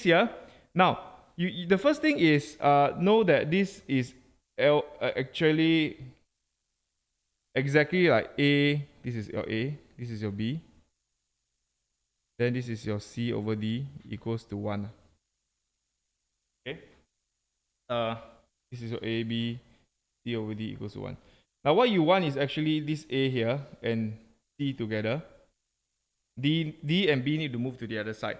here. Now, the first thing is know that this is actually exactly like A. This is your A. This is your B. Then this is your C over D equals to 1. Okay. This is your A, B, C over D equals to 1. Now what you want is actually this A here and C together. D and B need to move to the other side.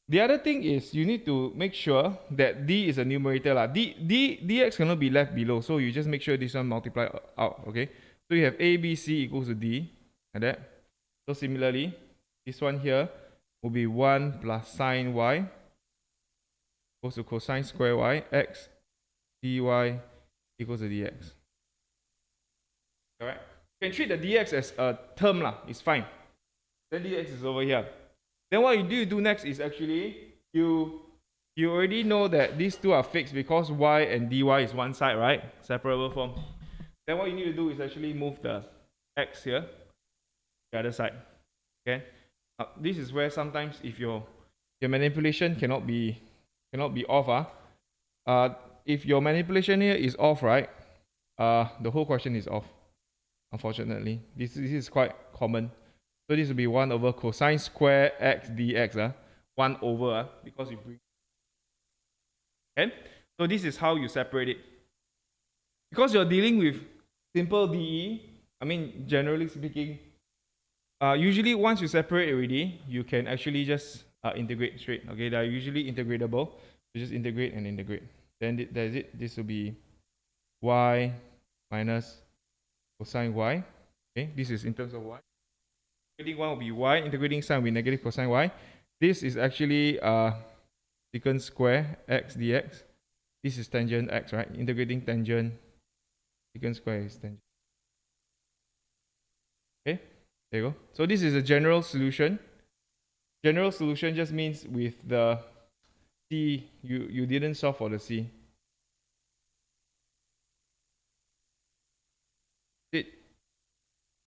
The other thing is you need to make sure that D is a numerator. Dx cannot be left below. So you just make sure this one multiply out. Okay. So you have A, B, C equals to D. Like that. So similarly, this one here will be 1 plus sine y equals to cosine square y x dy equals to dx. Alright. You can treat the dx as a term lah. It's fine. Then dx is over here. Then what you do next is actually you already know that these two are fixed because y and dy is one side, right? Separable form. Then what you need to do is actually move the x here, the other side. Okay. This is where sometimes if your manipulation cannot be off. If your manipulation here is off, right? The whole question is off. Unfortunately, this is quite common. So this will be 1 over cosine square x dx. 1 over because you bring. Okay? So this is how you separate it. Because you're dealing with simple DE, I mean, generally speaking, usually once you separate already, you can actually just integrate straight. Okay, they are usually integratable. You just integrate and integrate. Then there's it. This will be y minus cosine y. Okay, this is in terms of y. Integrating 1 will be y. Integrating sine will be negative cosine y. This is actually secant square x dx. This is tangent x, right? Integrating tangent secant square is tangent. Okay, there you go. So this is a general solution. General solution just means with the C, you didn't solve for the C.